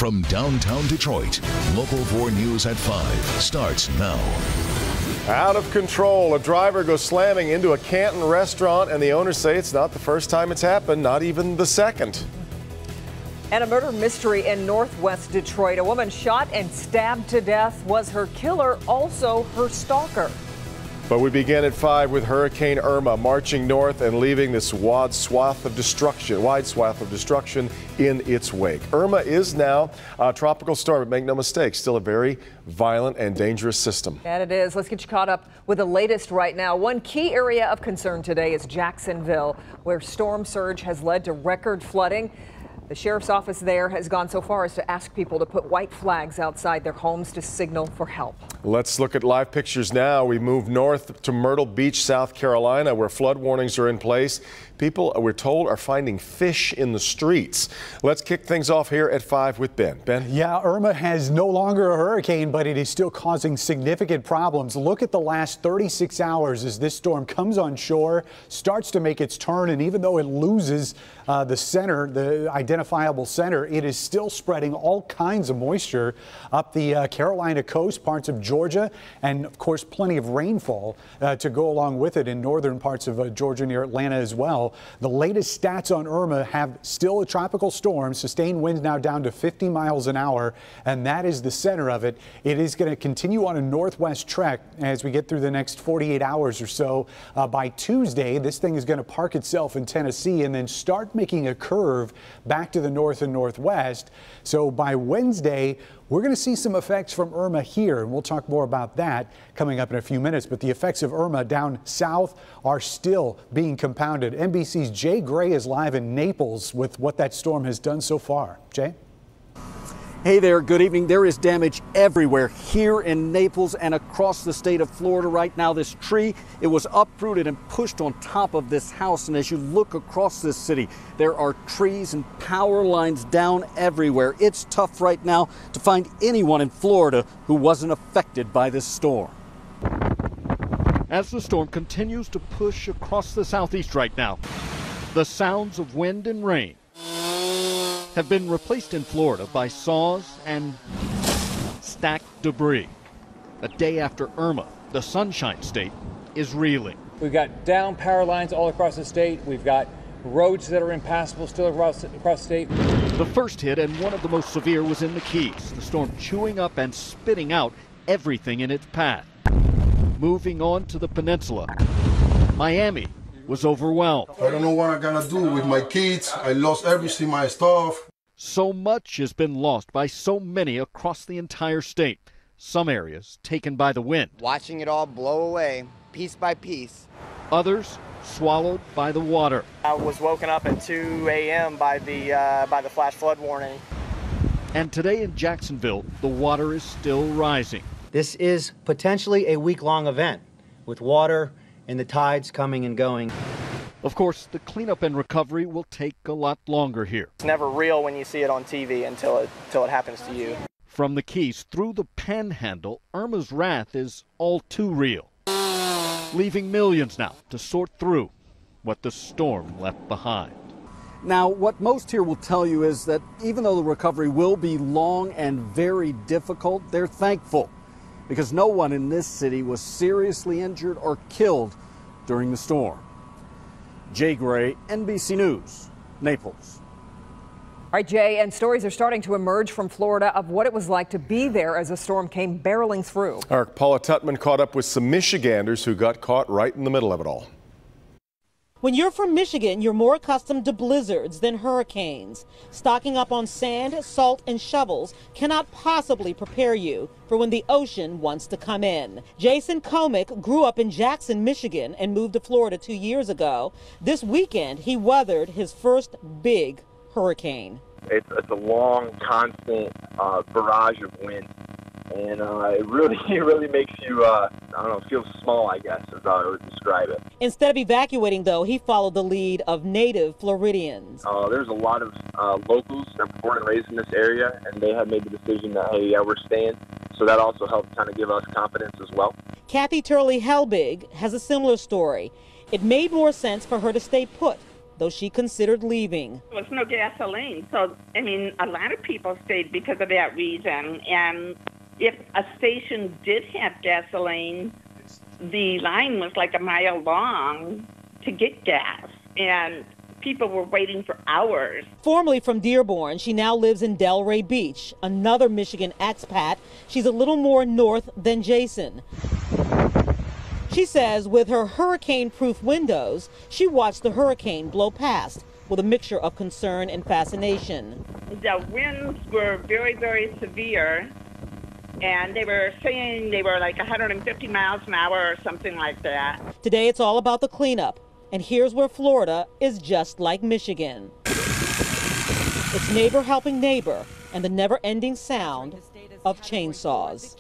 From downtown Detroit, Local 4 News at 5 starts now. Out of control. A driver goes slamming into a Canton restaurant, and the owners say it's not the first time it's happened, not even the second. And a murder mystery in northwest Detroit. A woman shot and stabbed to death. Was her killer also her stalker? But we begin at 5 with Hurricane Irma marching north and leaving this wide swath of destruction in its wake. Irma is now a tropical storm, but make no mistake, still a very violent and dangerous system. And it is. Let's get you caught up with the latest right now. One key area of concern today is Jacksonville, where storm surge has led to record flooding. The sheriff's office there has gone so far as to ask people to put white flags outside their homes to signal for help. Let's look at live pictures now. We move north to Myrtle Beach, South Carolina, where flood warnings are in place. People, we're told, are finding fish in the streets. Let's kick things off here at 5 with Ben. Ben? Yeah, Irma has no longer a hurricane, but it is still causing significant problems. Look at the last 36 hours as this storm comes on shore, starts to make its turn, and even though it loses the center, the identifiable center, it is still spreading all kinds of moisture up the Carolina coast, parts of Georgia, and of course plenty of rainfall to go along with it in northern parts of Georgia near Atlanta as well. The latest stats on Irma have still a tropical storm, sustained winds now down to 50 miles an hour, and that is the center of it. It is going to continue on a northwest trek as we get through the next 48 hours or so. By Tuesday, this thing is going to park itself in Tennessee and then start making a curve back to the north and northwest. So by Wednesday, we're going to see some effects from Irma here, and we'll talk more about that coming up in a few minutes. But the effects of Irma down south are still being compounded. NBC's Jay Gray is live in Naples with what that storm has done so far. Jay? Hey there, good evening. There is damage everywhere here in Naples and across the state of Florida right now. This tree, it was uprooted and pushed on top of this house. And as you look across this city, there are trees and power lines down everywhere. It's tough right now to find anyone in Florida who wasn't affected by this storm. As the storm continues to push across the southeast right now, the sounds of wind and rain have been replaced in Florida by saws and stacked debris. A day after Irma, the Sunshine State is reeling. We've got down power lines all across the state. We've got roads that are impassable still across the state. The first hit, and one of the most severe, was in the Keys. The storm chewing up and spitting out everything in its path. Moving on to the peninsula, Miami was overwhelmed. I don't know what I'm gonna do with my kids. I lost everything, my stuff. So much has been lost by so many across the entire state. Some areas taken by the wind. Watching it all blow away, piece by piece. Others swallowed by the water. I was woken up at 2 a.m. by the flash flood warning. And today in Jacksonville, the water is still rising. This is potentially a week-long event with water and the tides coming and going. Of course, the cleanup and recovery will take a lot longer here. It's never real when you see it on TV until it happens to you. From the Keys through the Panhandle, Irma's wrath is all too real, leaving millions now to sort through what the storm left behind. Now, what most here will tell you is that even though the recovery will be long and very difficult, they're thankful because no one in this city was seriously injured or killed during the storm. Jay Gray, NBC News, Naples. All right, Jay, and stories are starting to emerge from Florida of what it was like to be there as a storm came barreling through. Our Paula Tutman caught up with some Michiganders who got caught right in the middle of it all. When you're from Michigan, you're more accustomed to blizzards than hurricanes. Stocking up on sand, salt, and shovels cannot possibly prepare you for when the ocean wants to come in. Jason Komick grew up in Jackson, Michigan, and moved to Florida 2 years ago. This weekend, he weathered his first big hurricane. It's a long, constant barrage of wind. And it really makes you, feel small, I guess, is how I would describe it. Instead of evacuating, though, he followed the lead of native Floridians. There's a lot of locals that were born and raised in this area, and they had made the decision that, hey, yeah, we're staying. So that also helped kind of give us confidence as well. Kathy Turley Helbig has a similar story. It made more sense for her to stay put though she considered leaving. There was no gasoline, so, I mean, a lot of people stayed because of that reason. And if a station did have gasoline, the line was like a mile long to get gas, and people were waiting for hours. Formerly from Dearborn, she now lives in Delray Beach, another Michigan expat. She's a little more north than Jason. She says with her hurricane-proof windows, she watched the hurricane blow past with a mixture of concern and fascination. The winds were very, very severe, and they were saying they were like 150 miles an hour or something like that. Today it's all about the cleanup, and here's where Florida is just like Michigan. It's neighbor helping neighbor and the never-ending sound of chainsaws.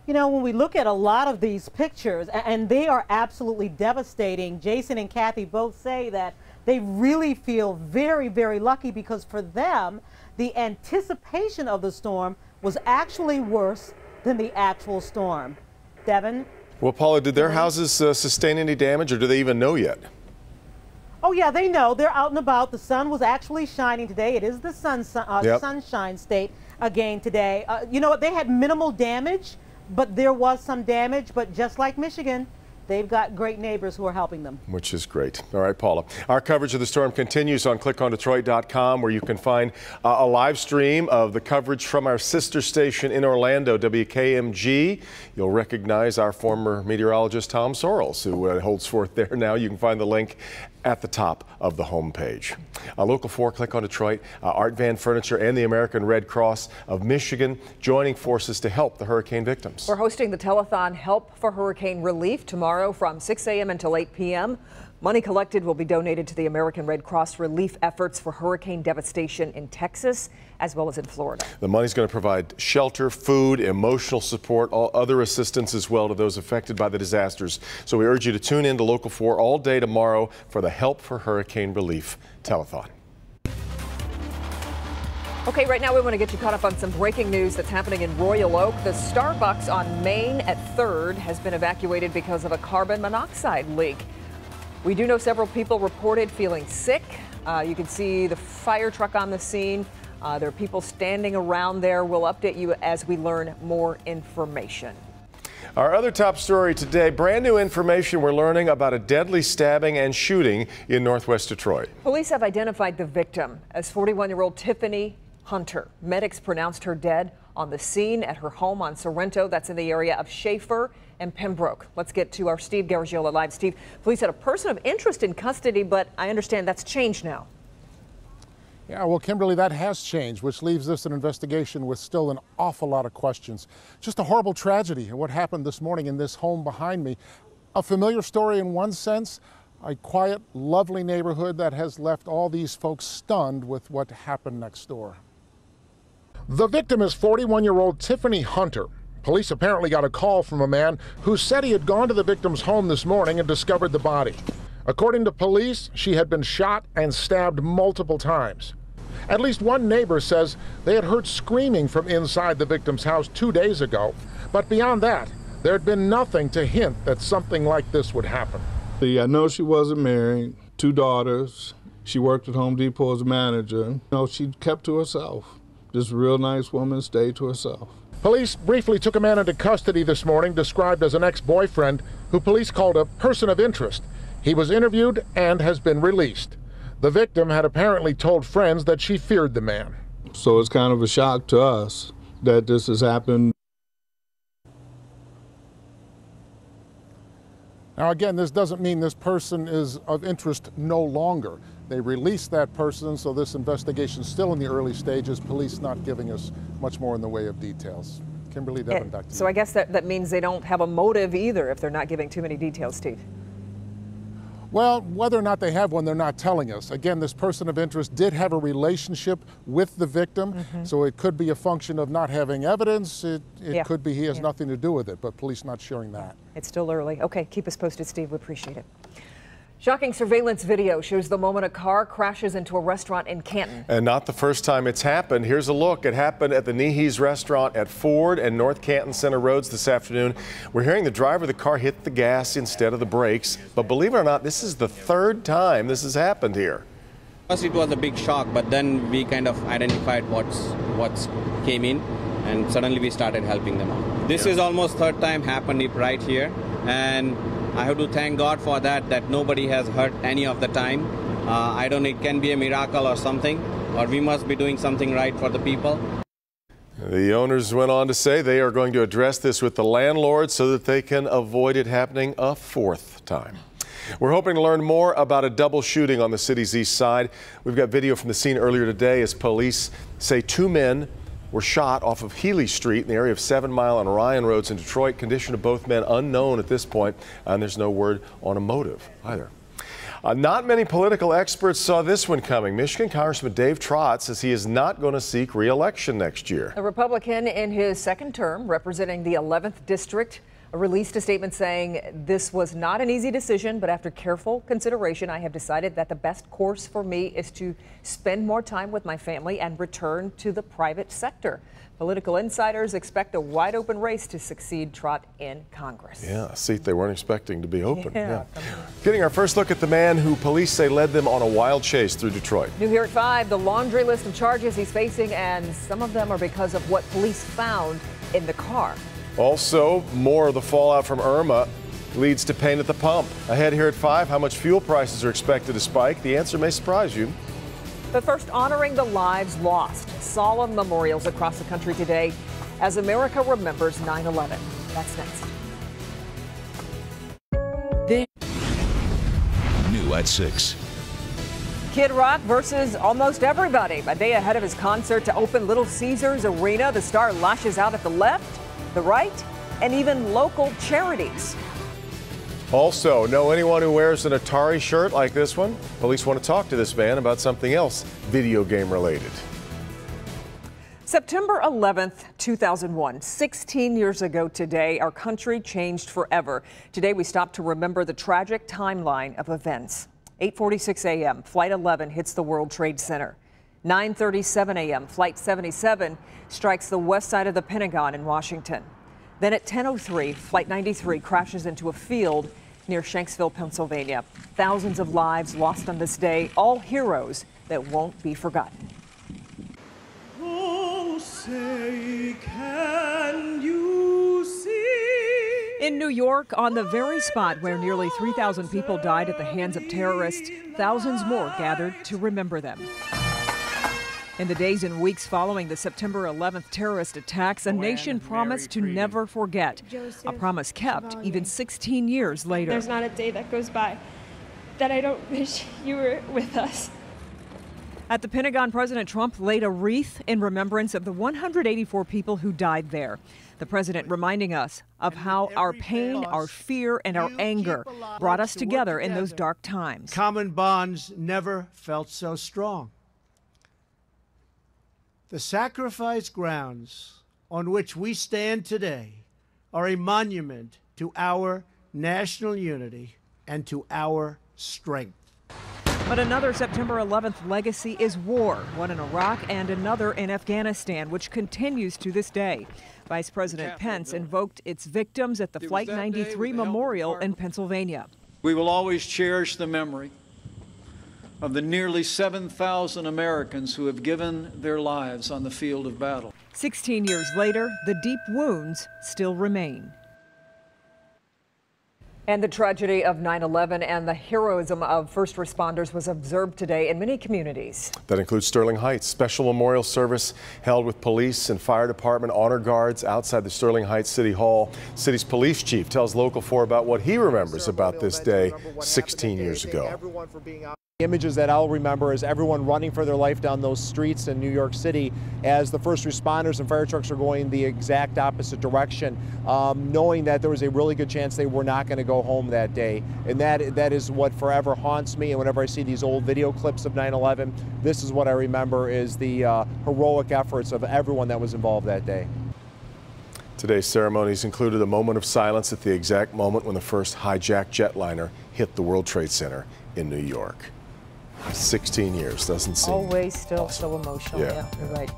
You know, when we look at a lot of these pictures, and they are absolutely devastating, Jason and Kathy both say that they really feel very, very lucky because for them, the anticipation of the storm was actually worse than the actual storm. Devin? Well, Paula, did their houses sustain any damage, or do they even know yet? Oh, yeah, they know. They're out and about. The sun was actually shining today. It is the sunshine state again today. You know what? They had minimal damage, but there was some damage. But just like Michigan, they've got great neighbors who are helping them. Which is great. All right, Paula. Our coverage of the storm continues on clickondetroit.com, where you can find a live stream of the coverage from our sister station in Orlando, WKMG. You'll recognize our former meteorologist, Tom Sorrells, who holds forth there now. You can find the link at the top of the homepage. Local 4, Click on Detroit, Art Van Furniture and the American Red Cross of Michigan joining forces to help the hurricane victims. We're hosting the telethon Help for Hurricane Relief tomorrow from 6 a.m. until 8 p.m. Money collected will be donated to the American Red Cross relief efforts for hurricane devastation in Texas as well as in Florida. The money's going to provide shelter, food, emotional support, all other assistance as well to those affected by the disasters. So we urge you to tune in to Local 4 all day tomorrow for the Help for Hurricane Relief telethon. Okay, right now we want to get you caught up on some breaking news that's happening in Royal Oak. The Starbucks on Main at 3rd has been evacuated because of a carbon monoxide leak. We do know several people reported feeling sick. You can see the fire truck on the scene. There are people standing around there. We'll update you as we learn more information. Our other top story today, brand new information we're learning about a deadly stabbing and shooting in Northwest Detroit. Police have identified the victim as 41-year-old Tiffany Hunter. Medics pronounced her dead on the scene at her home on Sorrento. That's in the area of Schaefer and Pembroke. Let's get to our Steve Garagiola live. Steve, police had a person of interest in custody, but I understand that's changed now. Yeah, well, Kimberly, that has changed, which leaves this an investigation with still an awful lot of questions. Just a horrible tragedy and what happened this morning in this home behind me. A familiar story in one sense, a quiet, lovely neighborhood that has left all these folks stunned with what happened next door. The victim is 41-year-old Tiffany Hunter. Police apparently got a call from a man who said he had gone to the victim's home this morning and discovered the body. According to police, she had been shot and stabbed multiple times. At least one neighbor says they had heard screaming from inside the victim's house 2 days ago. But beyond that, there had been nothing to hint that something like this would happen. I know she wasn't married, 2 daughters. She worked at Home Depot as a manager. She kept to herself. Just a real nice woman, stayed to herself. Police briefly took a man into custody this morning, described as an ex-boyfriend, who police called a person of interest. He was interviewed and has been released. The victim had apparently told friends that she feared the man. So it's kind of a shock to us that this has happened. Now again, this doesn't mean this person is of interest no longer. They released that person, so this investigation is still in the early stages. Police not giving us much more in the way of details. Kimberly, Devin, back to you. So I guess that means they don't have a motive either if they're not giving too many details, Steve. Well, whether or not they have one, they're not telling us. Again, this person of interest did have a relationship with the victim, so it could be a function of not having evidence. It could be he has nothing to do with it, but police not sharing that. It's still early. Okay, keep us posted, Steve. We appreciate it. Shocking surveillance video shows the moment a car crashes into a restaurant in Canton. And not the first time it's happened. Here's a look. It happened at the Nehe's restaurant at Ford and North Canton Center Roads this afternoon. We're hearing the driver of the car hit the gas instead of the brakes. But believe it or not, this is the third time this has happened here. First it was a big shock, but then we kind of identified what's came in, and suddenly we started helping them out. This is almost third time happened right here, and I have to thank God for that nobody has hurt any of the time. I don't know, it can be a miracle or something, or we must be doing something right for the people. The owners went on to say they are going to address this with the landlord so that they can avoid it happening a fourth time. We're hoping to learn more about a double shooting on the city's east side. We've got video from the scene earlier today as police say 2 men were shot off of Healy Street in the area of 7 Mile and Ryan Roads in Detroit. Condition of both men unknown at this point, and there's no word on a motive either. Not many political experts saw this one coming. Michigan Congressman Dave Trott says he is not going to seek re-election next year. A Republican in his second term representing the 11th district released a statement saying, "This was not an easy decision, but after careful consideration, I have decided that the best course for me is to spend more time with my family and return to the private sector." Political insiders expect a wide open race to succeed Trott in Congress. Yeah, a seat they weren't expecting to be open. Yeah. Getting our first look at the man who police say led them on a wild chase through Detroit. New here at 5, the laundry list of charges he's facing, and some of them are because of what police found in the car. Also, more of the fallout from Irma leads to pain at the pump. Ahead here at 5, how much fuel prices are expected to spike? The answer may surprise you. But first, honoring the lives lost. Solemn memorials across the country today as America remembers 9/11. That's next. New at 6. Kid Rock versus almost everybody. A day ahead of his concert to open Little Caesars Arena, the star lashes out at the left, the right, and even local charities. Also, know anyone who wears an Atari shirt like this one? Police want to talk to this man about something else video game related. September 11th, 2001, 16 years ago today, our country changed forever. Today we stop to remember the tragic timeline of events. 8:46 a.m., Flight 11 hits the World Trade Center. 9:37 a.m., Flight 77 strikes the west side of the Pentagon in Washington. Then at 10:03, Flight 93 crashes into a field near Shanksville, Pennsylvania. Thousands of lives lost on this day, all heroes that won't be forgotten. Oh, say, can you see? In New York, on the very spot where nearly 3,000 people died at the hands of terrorists, thousands more gathered to remember them. In the days and weeks following the September 11th terrorist attacks, a nation promised to never forget. A promise kept even 16 years later. There's not a day that goes by that I don't wish you were with us. At the Pentagon, President Trump laid a wreath in remembrance of the 184 people who died there. The president reminding us of how our pain, our fear, and our anger brought us together in those dark times. Common bonds never felt so strong. The sacrifice grounds on which we stand today are a monument to our national unity and to our strength. But another September 11th legacy is war, one in Iraq and another in Afghanistan, which continues to this day. Vice President Pence invoked its victims at the Flight 93 Memorial in Pennsylvania. We will always cherish the memory of the nearly 7,000 Americans who have given their lives on the field of battle. 16 years later, the deep wounds still remain. And the tragedy of 9/11 and the heroism of first responders was observed today in many communities. That includes Sterling Heights. Special memorial service held with police and fire department honor guards outside the Sterling Heights City Hall. City's police chief tells Local 4 about what he remembers about this day 16 years ago. The images that I'll remember is everyone running for their life down those streets in New York City as the first responders and fire trucks are going the exact opposite direction, knowing that there was a really good chance they were not going to go home that day. And that is what forever haunts me. And whenever I see these old video clips of 9/11, this is what I remember is the heroic efforts of everyone that was involved that day. Today's ceremonies included a moment of silence at the exact moment when the first hijacked jetliner hit hit the World Trade Center in New York. 16 years, doesn't seem always still awesome. so emotional. Yeah. You're right.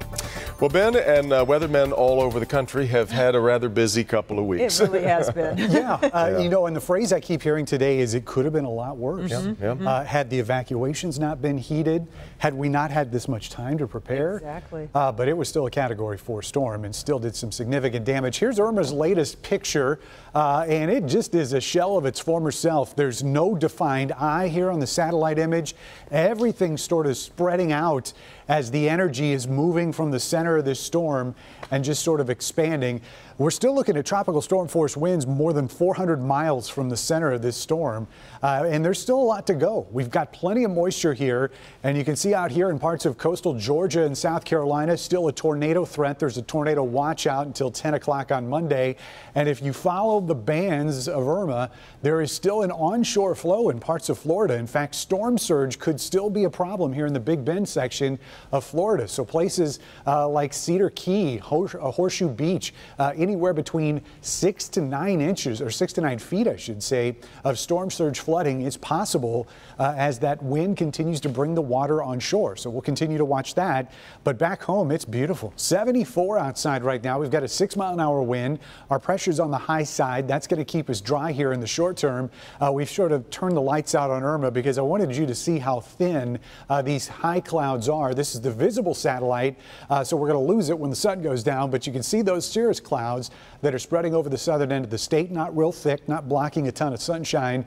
Well, Ben and weathermen all over the country have had a rather busy couple of weeks. It really has been. Yeah, you know, and the phrase I keep hearing today is it could have been a lot worse. Had the evacuations not been heated, had we not had this much time to prepare. Exactly. But it was still a Category 4 storm and still did some significant damage. Here's Irma's latest picture, and it just is a shell of its former self. There's no defined eye here on the satellite image. Everything's sort of spreading out as the energy is moving from the center of this storm and just sort of expanding. We're still looking at tropical storm force winds more than 400 miles from the center of this storm, and there's still a lot to go. We've got plenty of moisture here, and you can see out here in parts of coastal Georgia and South Carolina, still a tornado threat. There's a tornado watch out until 10 o'clock on Monday, and if you follow the bands of Irma, there is still an onshore flow in parts of Florida. In fact, storm surge could still be a problem here in the Big Bend section of Florida. So places like Cedar Key, Horseshoe Beach, anywhere between 6 to 9 inches, or 6 to 9 feet, I should say, of storm surge flooding is possible as that wind continues to bring the water on shore. So we'll continue to watch that. But back home, it's beautiful. 74 outside right now. We've got a 6-mile-an-hour wind. Our pressure's on the high side. That's going to keep us dry here in the short term. We've sort of turned the lights out on Irma because I wanted you to see how thin these high clouds are. This is the visible satellite, so we're going to lose it when the sun goes down, but you can see those cirrus clouds that are spreading over the southern end of the state, not real thick, not blocking a ton of sunshine.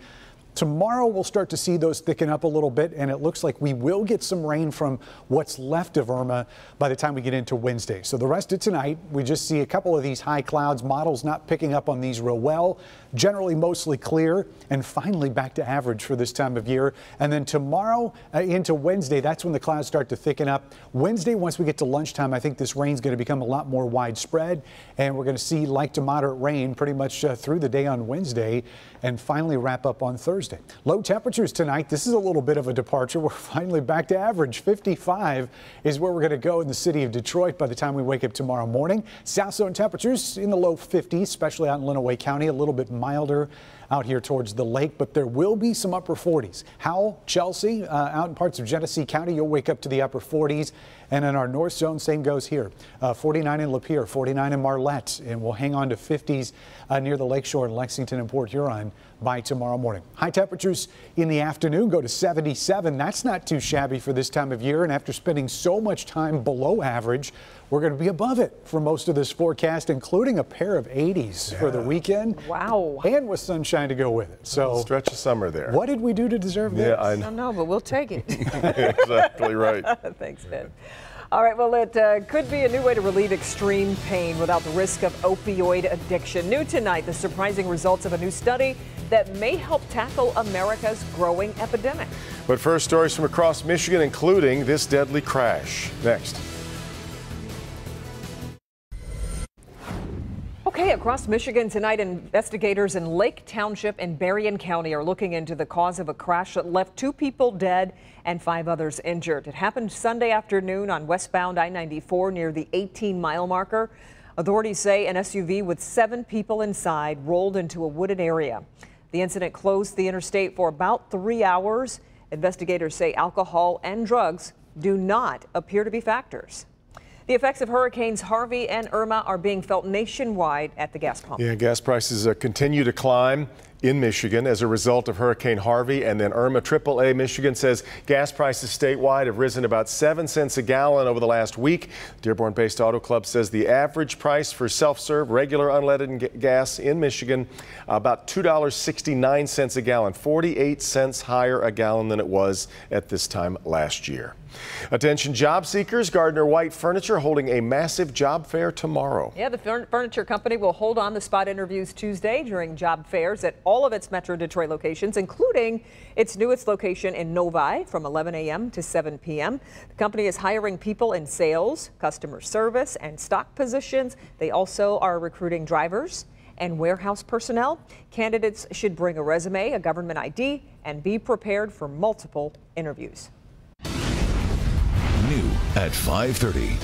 Tomorrow we'll start to see those thicken up a little bit, and it looks like we will get some rain from what's left of Irma by the time we get into Wednesday. So the rest of tonight, we just see a couple of these high clouds, models not picking up on these real well, generally mostly clear, and finally back to average for this time of year. And then tomorrow into Wednesday, that's when the clouds start to thicken up. Wednesday, once we get to lunchtime, I think this rain's going to become a lot more widespread, and we're going to see light to moderate rain pretty much through the day on Wednesday, and finally wrap up on Thursday. Low temperatures tonight. This is a little bit of a departure. We're finally back to average. 55 is where we're going to go in the city of Detroit by the time we wake up tomorrow morning. South zone temperatures in the low 50s, especially out in Lenawee County, a little bit milder out here towards the lake, but there will be some upper 40s. Howell, Chelsea, out in parts of Genesee County, you'll wake up to the upper 40s. And in our north zone, same goes here. 49 in Lapeer, 49 in Marlette, and we'll hang on to 50s near the lakeshore in Lexington and Port Huron by tomorrow morning. High temperatures in the afternoon go to 77. That's not too shabby for this time of year, and after spending so much time below average, we're going to be above it for most of this forecast, including a pair of 80s for the weekend. Wow. And with sunshine to go with it. So stretch of summer there. What did we do to deserve this? Yeah, I don't know, but we'll take it. Exactly right. Thanks, Ben. All right, well, it could be a new way to relieve extreme pain without the risk of opioid addiction. New tonight, the surprising results of a new study that may help tackle America's growing epidemic. But first, stories from across Michigan, including this deadly crash. Next. Okay, across Michigan tonight, investigators in Lake Township and Berrien County are looking into the cause of a crash that left 2 people dead and 5 others injured. It happened Sunday afternoon on westbound I-94 near the 18-mile marker. Authorities say an SUV with 7 people inside rolled into a wooded area. The incident closed the interstate for about 3 hours. Investigators say alcohol and drugs do not appear to be factors. The effects of Hurricanes Harvey and Irma are being felt nationwide at the gas pump. Yeah, gas prices continue to climb in Michigan as a result of Hurricane Harvey and then Irma. AAA Michigan says gas prices statewide have risen about 7 cents a gallon over the last week. Dearborn-based Auto Club says the average price for self-serve regular unleaded gas in Michigan about $2.69 a gallon, 48 cents higher a gallon than it was at this time last year. Attention job seekers, Gardner White Furniture holding a massive job fair tomorrow. Yeah, the furniture company will hold on the spot interviews Tuesday during job fairs at all of its Metro Detroit locations, including its newest location in Novi from 11 a.m. to 7 p.m. The company is hiring people in sales, customer service, and stock positions. They also are recruiting drivers and warehouse personnel. Candidates should bring a resume, a government ID, and be prepared for multiple interviews. New at 5:30.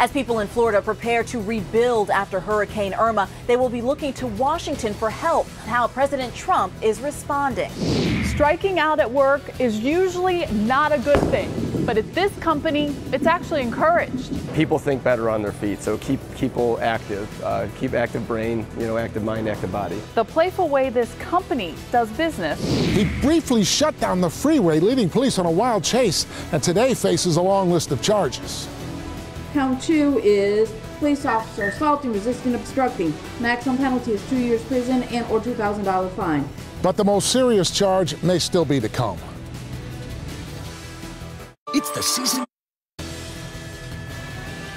As people in Florida prepare to rebuild after Hurricane Irma, they will be looking to Washington for help. How President Trump is responding. Striking out at work is usually not a good thing, but at this company, it's actually encouraged. People think better on their feet, so keep people active, keep active brain, active mind, active body. The playful way this company does business. He briefly shut down the freeway, leading police on a wild chase, and today faces a long list of charges. Count 2 is police officer assaulting, resisting, obstructing. Maximum penalty is 2 years prison and or $2,000 fine. But the most serious charge may still be to come. It's the season.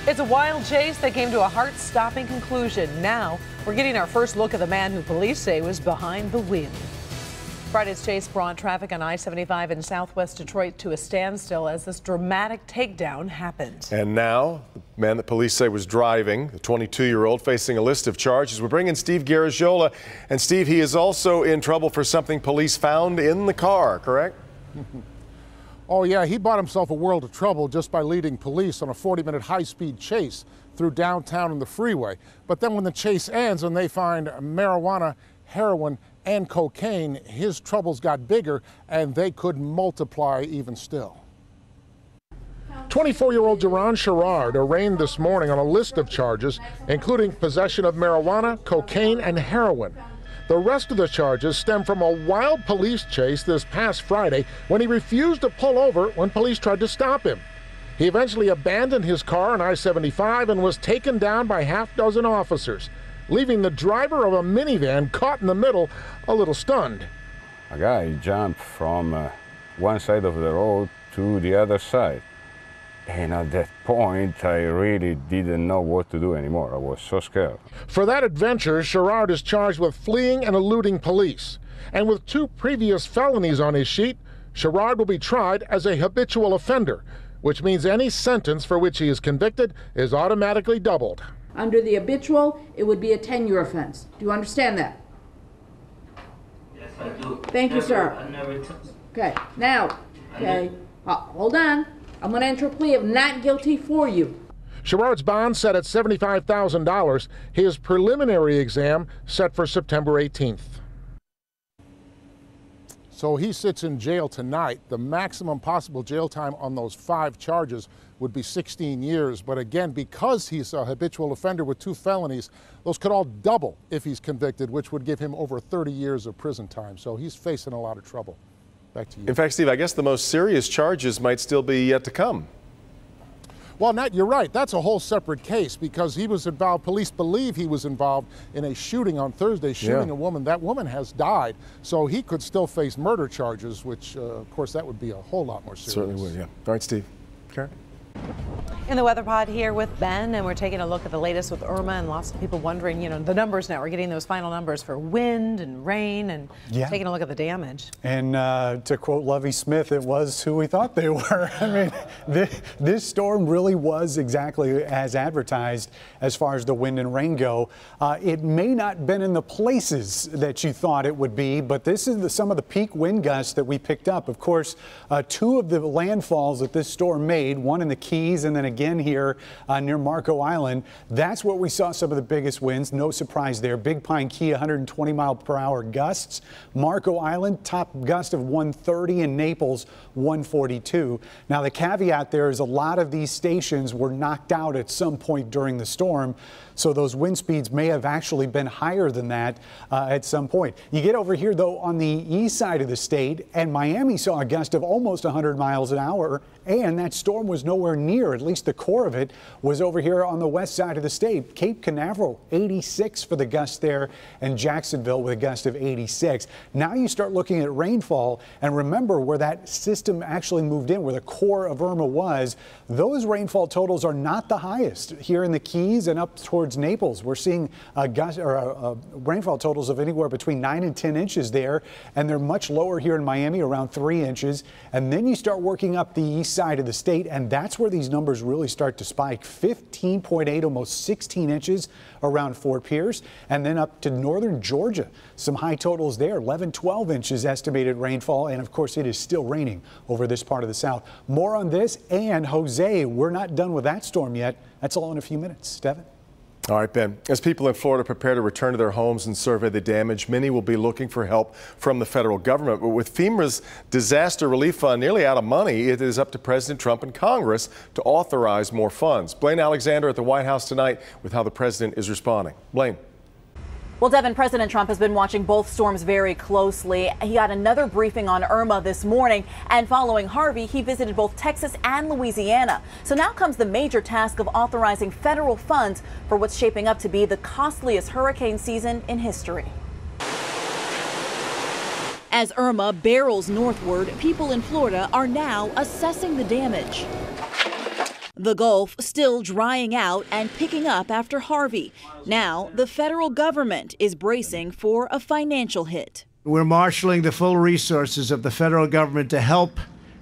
It's a wild chase that came to a heart-stopping conclusion. Now, we're getting our first look at the man who police say was behind the wheel. Friday's chase brought traffic on I-75 in southwest Detroit to a standstill as this dramatic takedown happened. And now, the man that police say was driving, the 22-year-old, facing a list of charges. We bring in Steve Garagiola. And Steve, he is also in trouble for something police found in the car, correct? Oh yeah, he bought himself a world of trouble just by leading police on a 40-minute high-speed chase through downtown and the freeway. But then when the chase ends and they find marijuana, heroin, and cocaine, his troubles got bigger and they could multiply even still. 24-year-old Jerron Sherrard arraigned this morning on a list of charges, including possession of marijuana, cocaine, and heroin. The rest of the charges stem from a wild police chase this past Friday when he refused to pull over when police tried to stop him. He eventually abandoned his car on I-75 and was taken down by half-dozen officers, leaving the driver of a minivan caught in the middle a little stunned. A guy jumped from one side of the road to the other side. And at that point, I really didn't know what to do anymore. I was so scared. For that adventure, Sherrard is charged with fleeing and eluding police. And with 2 previous felonies on his sheet, Sherrard will be tried as a habitual offender, which means any sentence for which he is convicted is automatically doubled. Under the habitual, it would be a 10-year offense. Do you understand that? Yes, I do. Thank you, sir. I never Okay, now, okay, hold on. I'm going to enter a plea of not guilty for you. Sherrard's bond set at $75,000. His preliminary exam set for September 18th. So he sits in jail tonight. The maximum possible jail time on those 5 charges would be 16 years. But again, because he's a habitual offender with 2 felonies, those could all double if he's convicted, which would give him over 30 years of prison time. So he's facing a lot of trouble. Back to you. In fact, Steve, I guess the most serious charges might still be yet to come. Well, Nat, you're right. That's a whole separate case because he was involved. Police believe he was involved in a shooting on Thursday, shooting a woman. That woman has died, so he could still face murder charges, which, of course, that would be a whole lot more serious. Certainly would, yeah. All right, Steve. Karen? In the weather pod here with Ben, and we're taking a look at the latest with Irma, and lots of people wondering, the numbers now. We're getting those final numbers for wind and rain, and taking a look at the damage. And to quote Lovie Smith, it was who we thought they were. I mean, this storm really was exactly as advertised as far as the wind and rain go. It may not have been in the places that you thought it would be, but this is some of the peak wind gusts that we picked up. Of course, 2 of the landfalls that this storm made, one in the Keys and then again here near Marco Island. That's where we saw some of the biggest winds. No surprise there. Big Pine Key, 120-mile-per-hour gusts. Marco Island, top gust of 130, and Naples, 142. Now, the caveat there is a lot of these stations were knocked out at some point during the storm, so those wind speeds may have actually been higher than that at some point. You get over here, though, on the east side of the state, and Miami saw a gust of almost 100 miles an hour, and that storm was nowhere near, at least the core of it, was over here on the west side of the state. Cape Canaveral, 86 for the gust there, and Jacksonville with a gust of 86. Now you start looking at rainfall, and remember where that system actually moved in, where the core of Irma was. Those rainfall totals are not the highest here in the Keys and up towards Naples. We're seeing rainfall totals of anywhere between 9 and 10 inches there, and they're much lower here in Miami, around 3 inches. And then you start working up the east side of the state, and that's where these numbers really really start to spike. 15.8, almost 16 inches around Fort Pierce, and then up to northern Georgia. Some high totals there, 11, 12 inches estimated rainfall, and of course it is still raining over this part of the South. More on this and Jose. We're not done with that storm yet. That's all in a few minutes. Devin? All right, Ben. As people in Florida prepare to return to their homes and survey the damage, many will be looking for help from the federal government. But with FEMA's disaster relief fund nearly out of money, it is up to President Trump and Congress to authorize more funds. Blaine Alexander at the White House tonight with how the president is responding. Blaine. Well, Devin, President Trump has been watching both storms very closely. He got another briefing on Irma this morning, and following Harvey, he visited both Texas and Louisiana. So now comes the major task of authorizing federal funds for what's shaping up to be the costliest hurricane season in history. As Irma barrels northward, people in Florida are now assessing the damage. The Gulf still drying out and picking up after Harvey. Now, the federal government is bracing for a financial hit. We're marshaling the full resources of the federal government to help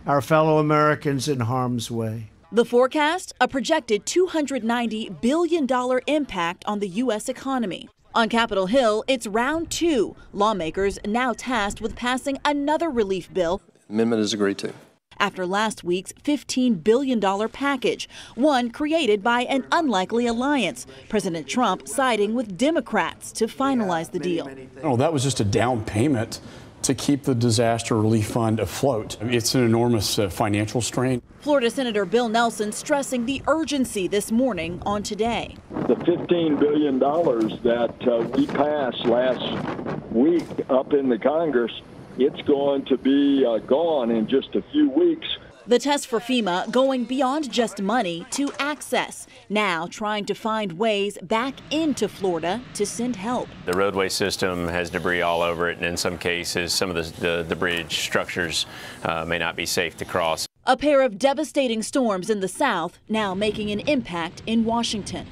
our fellow Americans in harm's way. The forecast, a projected $290 billion impact on the U.S. economy. On Capitol Hill, it's round two. Lawmakers now tasked with passing another relief bill. Amendment is agreed to. After last week's $15 billion package, one created by an unlikely alliance, President Trump siding with Democrats to finalize the deal. Oh, that was just a down payment to keep the disaster relief fund afloat. It's an enormous financial strain. Florida Senator Bill Nelson stressing the urgency this morning on Today. The $15 billion that we passed last week up in the Congress, it's going to be gone in just a few weeks. The test for FEMA going beyond just money to access, now trying to find ways back into Florida to send help. The roadway system has debris all over it, and in some cases, some of the bridge structures may not be safe to cross. A pair of devastating storms in the South now making an impact in Washington.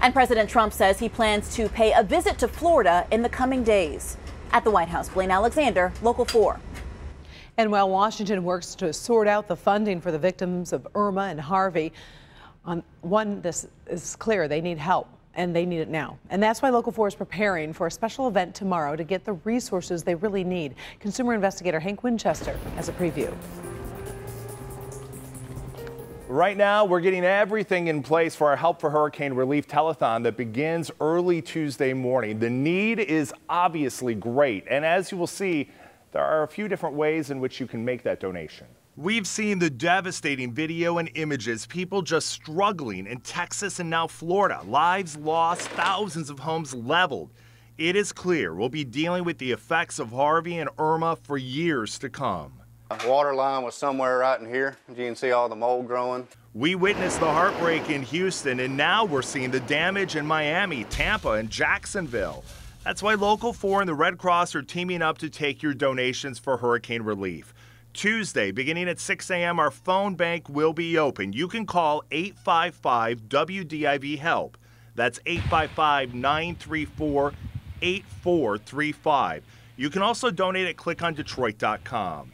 And President Trump says he plans to pay a visit to Florida in the coming days. At the White House, Blaine Alexander, Local 4. And while Washington works to sort out the funding for the victims of Irma and Harvey, this is clear, they need help, and they need it now. And that's why Local 4 is preparing for a special event tomorrow to get the resources they really need. Consumer investigator Hank Winchester has a preview. Right now, we're getting everything in place for our Help for Hurricane Relief Telethon that begins early Tuesday morning. The need is obviously great, and as you will see, there are a few different ways in which you can make that donation. We've seen the devastating video and images, people just struggling in Texas and now Florida. Lives lost, thousands of homes leveled. It is clear we'll be dealing with the effects of Harvey and Irma for years to come. The water line was somewhere right in here. You can see all the mold growing. We witnessed the heartbreak in Houston, and now we're seeing the damage in Miami, Tampa, and Jacksonville. That's why Local 4 and the Red Cross are teaming up to take your donations for hurricane relief. Tuesday, beginning at 6 a.m., our phone bank will be open. You can call 855-WDIV-HELP. That's 855-934-8435. You can also donate at clickondetroit.com.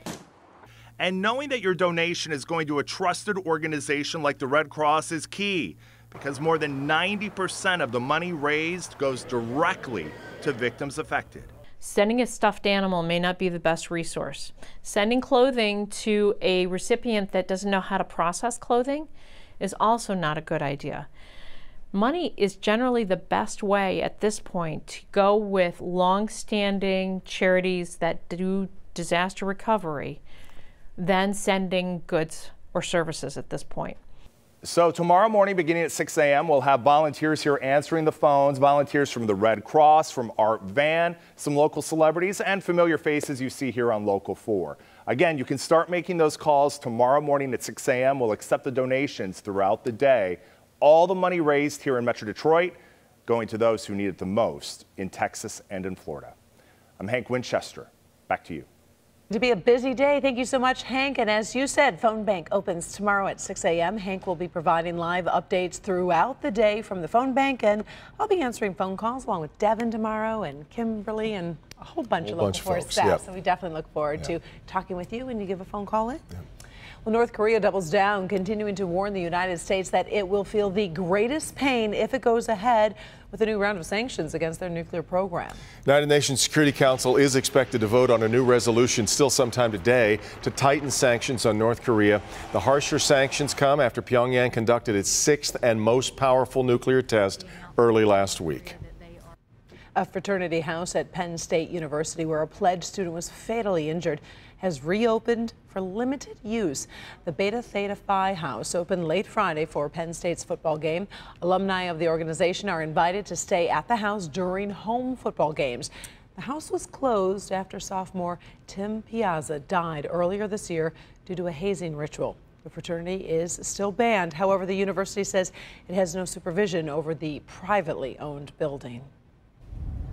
And knowing that your donation is going to a trusted organization like the Red Cross is key, because more than 90% of the money raised goes directly to victims affected. Sending a stuffed animal may not be the best resource. Sending clothing to a recipient that doesn't know how to process clothing is also not a good idea. Money is generally the best way at this point to go with long-standing charities that do disaster recovery than sending goods or services at this point. So tomorrow morning, beginning at 6 a.m., we'll have volunteers here answering the phones, volunteers from the Red Cross, from Art Van, some local celebrities, and familiar faces you see here on Local 4. Again, you can start making those calls tomorrow morning at 6 a.m. We'll accept the donations throughout the day. All the money raised here in Metro Detroit going to those who need it the most in Texas and in Florida. I'm Hank Winchester. Back to you. To be a busy day. Thank you so much, Hank. And as you said, Phone Bank opens tomorrow at 6 a.m. Hank will be providing live updates throughout the day from the Phone Bank, and I'll be answering phone calls along with Devin tomorrow and Kimberly and a whole bunch of Local 4 staff. Yep. So we definitely look forward to talking with you when you give a phone call in. Yep. Well, North Korea doubles down, continuing to warn the United States that it will feel the greatest pain if it goes ahead with a new round of sanctions against their nuclear program. United Nations Security Council is expected to vote on a new resolution still sometime today to tighten sanctions on North Korea. The harsher sanctions come after Pyongyang conducted its 6th and most powerful nuclear test early last week. A fraternity house at Penn State University where a pledged student was fatally injured has reopened for limited use. The Beta Theta Phi house opened late Friday for Penn State's football game. Alumni of the organization are invited to stay at the house during home football games. The house was closed after sophomore Tim Piazza died earlier this year due to a hazing ritual. The fraternity is still banned. However, the university says it has no supervision over the privately owned building.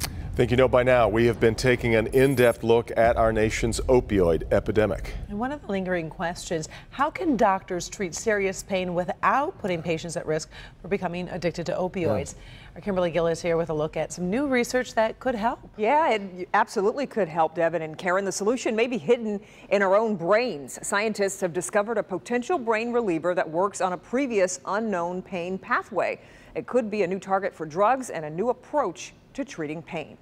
I think you know by now, we have been taking an in-depth look at our nation's opioid epidemic. And one of the lingering questions, how can doctors treat serious pain without putting patients at risk for becoming addicted to opioids? Our Kimberly Gill is here with a look at some new research that could help. Yeah, it absolutely could help, Devin and Karen. The solution may be hidden in our own brains. Scientists have discovered a potential brain reliever that works on a previous unknown pain pathway. It could be a new target for drugs and a new approach to treating pain.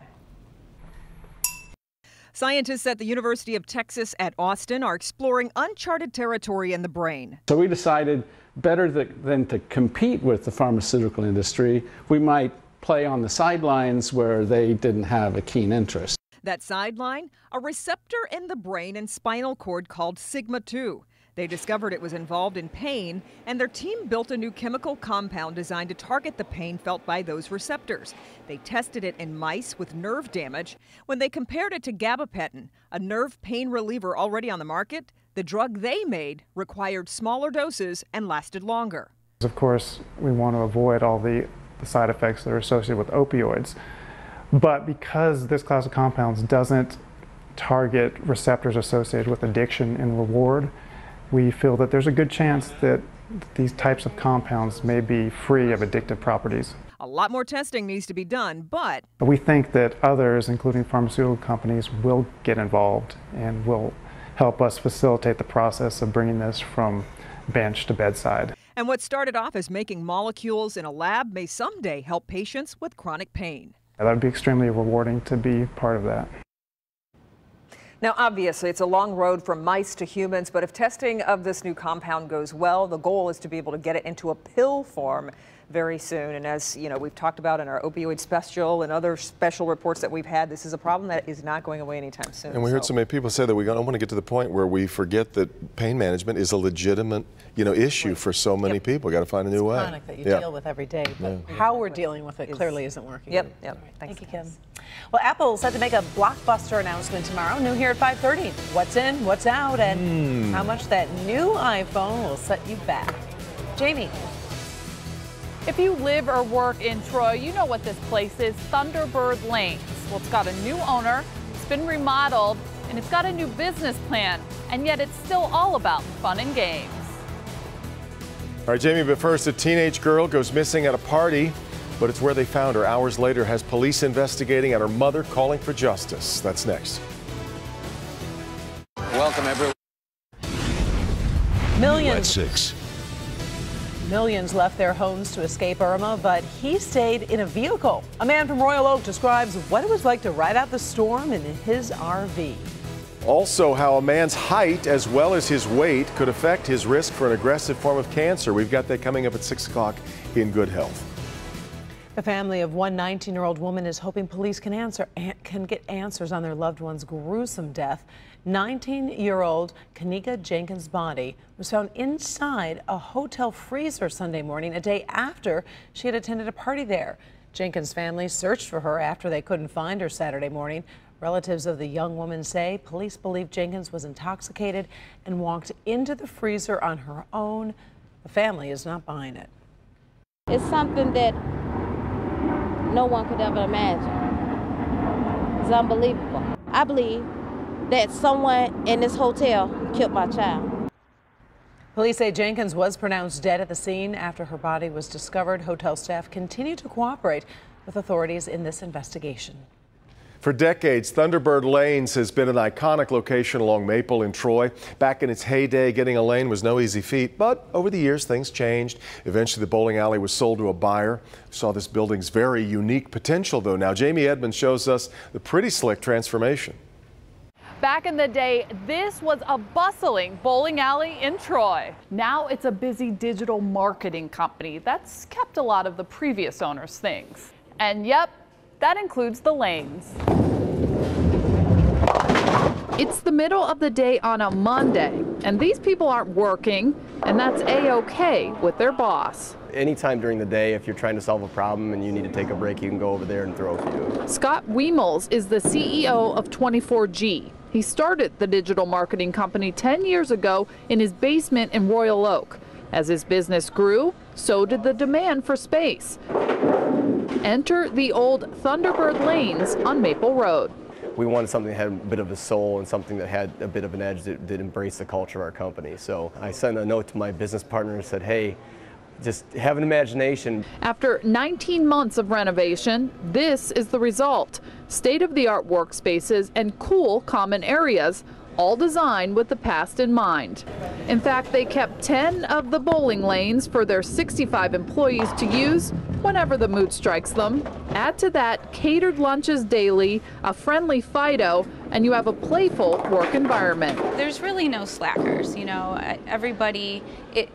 Scientists at the University of Texas at Austin are exploring uncharted territory in the brain. So we decided better than to compete with the pharmaceutical industry, we might play on the sidelines where they didn't have a keen interest. That sideline, a receptor in the brain and spinal cord called sigma-2. They discovered it was involved in pain, and their team built a new chemical compound designed to target the pain felt by those receptors. They tested it in mice with nerve damage. When they compared it to gabapentin, a nerve pain reliever already on the market, the drug they made required smaller doses and lasted longer. Of course, we want to avoid all the side effects that are associated with opioids. But because this class of compounds doesn't target receptors associated with addiction and reward, we feel that there's a good chance that these types of compounds may be free of addictive properties. A lot more testing needs to be done, but we think that others, including pharmaceutical companies, will get involved and will help us facilitate the process of bringing this from bench to bedside. And what started off as making molecules in a lab may someday help patients with chronic pain. That would be extremely rewarding to be part of that. Now, obviously, it's a long road from mice to humans, but if testing of this new compound goes well, the goal is to be able to get it into a pill form very soon. And as you know, we've talked about in our opioid special and other special reports that we've had, this is a problem that is not going away anytime soon. And we heard so many people say that we don't want to get to the point where we forget that pain management is a legitimate, issue for so many people. Got to find a new way. It's chronic that you deal with every day, but how we're dealing with it clearly isn't working. Yep. Thank you, Kim. Well, Apple is set to make a blockbuster announcement tomorrow. New here at 5:30. What's in, what's out, and how much that new iPhone will set you back. Jamie. If you live or work in Troy, you know what this place is, Thunderbird Lanes. Well, it's got a new owner, it's been remodeled, and it's got a new business plan, and yet it's still all about fun and games. All right, Jamie, but first, a teenage girl goes missing at a party, but it's where they found her. Hours later, has police investigating and her mother calling for justice. That's next. Welcome, everyone. Millions left their homes to escape Irma, but he stayed in a vehicle. A man from Royal Oak describes what it was like to ride out the storm in his RV. Also, how a man's height as well as his weight could affect his risk for an aggressive form of cancer. We've got that coming up at 6 o'clock in Good Health. The family of one 19-year-old woman is hoping police can get answers on their loved one's gruesome death. 19-year-old Kanika Jenkins' body was found inside a hotel freezer Sunday morning, a day after she had attended a party there. Jenkins' family searched for her after they couldn't find her Saturday morning. Relatives of the young woman say police believe Jenkins was intoxicated and walked into the freezer on her own. The family is not buying it. It's something that no one could ever imagine. It's unbelievable. I believe that someone in this hotel killed my child. Police say Jenkins was pronounced dead at the scene after her body was discovered. Hotel staff continue to cooperate with authorities in this investigation. For decades, Thunderbird Lanes has been an iconic location along Maple in Troy. Back in its heyday, getting a lane was no easy feat, but over the years, things changed. Eventually, the bowling alley was sold to a buyer. Saw this building's very unique potential, though. Now, Jamie Edmonds shows us the pretty slick transformation. Back in the day, this was a bustling bowling alley in Troy. Now it's a busy digital marketing company that's kept a lot of the previous owner's things. And yep, that includes the lanes. It's the middle of the day on a Monday, and these people aren't working, and that's A-okay with their boss. Anytime during the day, if you're trying to solve a problem and you need to take a break, you can go over there and throw a few. Scott Wiemels is the CEO of 24G. He started the digital marketing company 10 years ago in his basement in Royal Oak. As his business grew, so did the demand for space. Enter the old Thunderbird Lanes on Maple Road. We wanted something that had a bit of a soul and something that had a bit of an edge that embraced the culture of our company. So I sent a note to my business partner and said, hey, just have an imagination. After 19 months of renovation, this is the result. State-of-the-art workspaces and cool common areas, all designed with the past in mind. In fact, they kept 10 of the bowling lanes for their 65 employees to use whenever the mood strikes them. Add to that catered lunches daily, a friendly Fido, and you have a playful work environment. There's really no slackers, you know. Everybody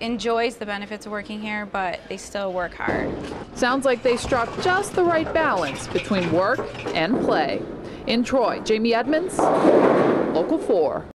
enjoys the benefits of working here, but they still work hard. Sounds like they struck just the right balance between work and play. In Troy, Jamie Edmonds, Local 4.